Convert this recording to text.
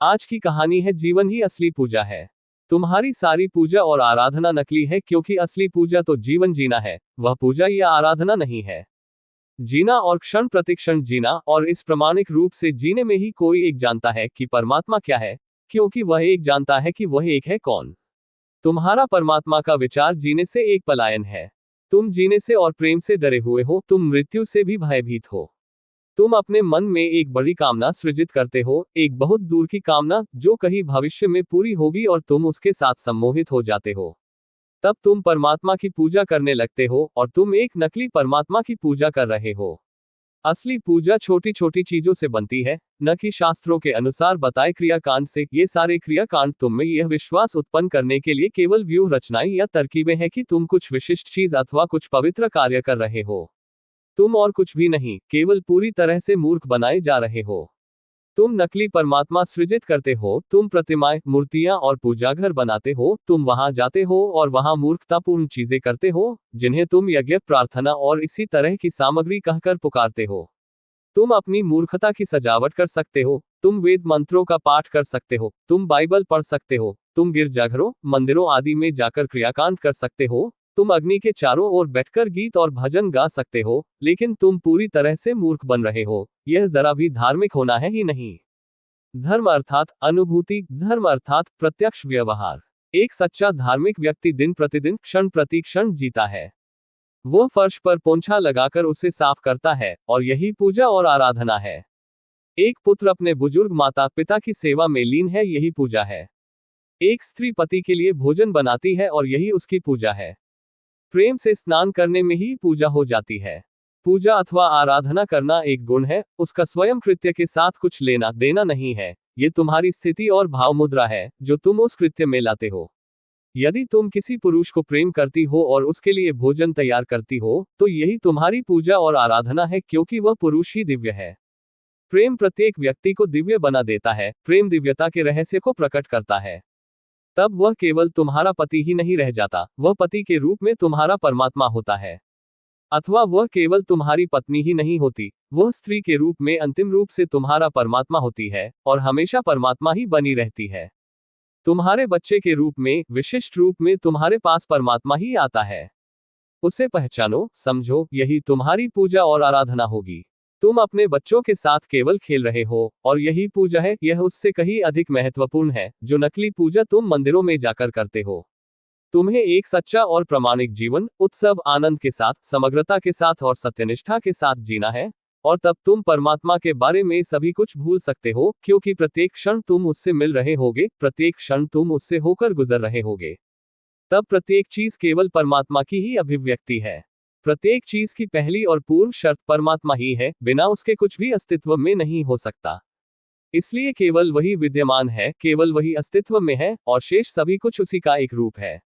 आज की कहानी है, जीवन ही असली पूजा है। तुम्हारी सारी पूजा और आराधना नकली है, क्योंकि असली पूजा तो जीवन जीना है, वह पूजा या आराधना नहीं है। जीना और क्षण प्रतिक्षण जीना, और इस प्रामाणिक रूप से जीने में ही कोई एक जानता है कि परमात्मा क्या है, क्योंकि वह एक जानता है कि वह एक है कौन। तुम्हारा परमात्मा का विचार जीने से एक पलायन है। तुम जीने से और प्रेम से डरे हुए हो, तुम मृत्यु से भी भयभीत हो। तुम अपने मन में एक बड़ी कामना सृजित करते हो, एक बहुत दूर की कामना जो कहीं भविष्य में पूरी होगी, और तुम उसके साथ सम्मोहित हो जाते हो। तब तुम परमात्मा की पूजा करने लगते हो, और तुम एक नकली परमात्मा की पूजा कर रहे हो। असली पूजा छोटी छोटी चीजों से बनती है, न कि शास्त्रों के अनुसार बताए क्रियाकांड से। ये सारे क्रियाकांड तुम में यह विश्वास उत्पन्न करने के लिए केवल व्यूह रचनाएं या तरकीबें हैं कि तुम कुछ विशिष्ट चीज अथवा कुछ पवित्र कार्य कर रहे हो। तुम और कुछ भी नहीं, केवल पूरी तरह से मूर्ख बनाए जा रहे हो। तुम नकली परमात्मा सृजित करते हो, तुम प्रतिमाएं, मूर्तियां और पूजाघर बनाते हो, तुम वहां जाते हो और वहां मूर्खतापूर्ण चीजें करते हो, जिन्हें तुम यज्ञ, प्रार्थना और इसी तरह की सामग्री कहकर पुकारते हो। तुम अपनी मूर्खता की सजावट कर सकते हो, तुम वेद मंत्रों का पाठ कर सकते हो, तुम बाइबल पढ़ सकते हो, तुम गिरजाघरों, मंदिरों आदि में जाकर क्रियाकांड कर सकते हो, तुम अग्नि के चारों ओर बैठकर गीत और भजन गा सकते हो, लेकिन तुम पूरी तरह से मूर्ख बन रहे हो। यह जरा भी धार्मिक होना है ही नहीं। धर्म अर्थात अनुभूति, धर्म अर्थात प्रत्यक्ष व्यवहार। एक सच्चा धार्मिक व्यक्ति दिन प्रतिदिन, क्षण प्रति क्षण जीता है। वह फर्श पर पोंछा लगाकर उसे साफ करता है, और यही पूजा और आराधना है। एक पुत्र अपने बुजुर्ग माता पिता की सेवा में लीन है, यही पूजा है। एक स्त्री पति के लिए भोजन बनाती है, और यही उसकी पूजा है। प्रेम से स्नान करने में ही पूजा हो जाती है। पूजा अथवा आराधना करना एक गुण है, उसका स्वयं कृत्य के साथ कुछ लेना देना नहीं है। ये तुम्हारी स्थिति और भाव मुद्रा है, जो तुम उस कृत्य में लाते हो। यदि तुम किसी पुरुष को प्रेम करती हो और उसके लिए भोजन तैयार करती हो, तो यही तुम्हारी पूजा और आराधना है, क्योंकि वह पुरुष ही दिव्य है। प्रेम प्रत्येक व्यक्ति को दिव्य बना देता है, प्रेम दिव्यता के रहस्य को प्रकट करता है। तब वह केवल तुम्हारा पति ही नहीं रह जाता, वह पति के रूप में तुम्हारा परमात्मा होता है। अथवा वह केवल तुम्हारी पत्नी ही नहीं होती, वह स्त्री के रूप में अंतिम रूप से तुम्हारा परमात्मा होती है, और हमेशा परमात्मा ही बनी रहती है। तुम्हारे बच्चे के रूप में, विशिष्ट रूप में तुम्हारे पास परमात्मा ही आता है। उसे पहचानो, समझो, यही तुम्हारी पूजा और आराधना होगी। तुम अपने बच्चों के साथ केवल खेल रहे हो, और यही पूजा है। यह उससे कहीं अधिक महत्वपूर्ण है, जो नकली पूजा तुम मंदिरों में जाकर करते हो। तुम्हें एक सच्चा और प्रामाणिक जीवन, उत्सव, आनंद के साथ, समग्रता के साथ और सत्यनिष्ठा के साथ जीना है, और तब तुम परमात्मा के बारे में सभी कुछ भूल सकते हो, क्योंकि प्रत्येक क्षण तुम उससे मिल रहे होगे, प्रत्येक क्षण तुम उससे होकर गुजर रहे होगे। तब प्रत्येक चीज केवल परमात्मा की ही अभिव्यक्ति है। प्रत्येक चीज की पहली और पूर्व शर्त परमात्मा ही है, बिना उसके कुछ भी अस्तित्व में नहीं हो सकता। इसलिए केवल वही विद्यमान है, केवल वही अस्तित्व में है, और शेष सभी कुछ उसी का एक रूप है।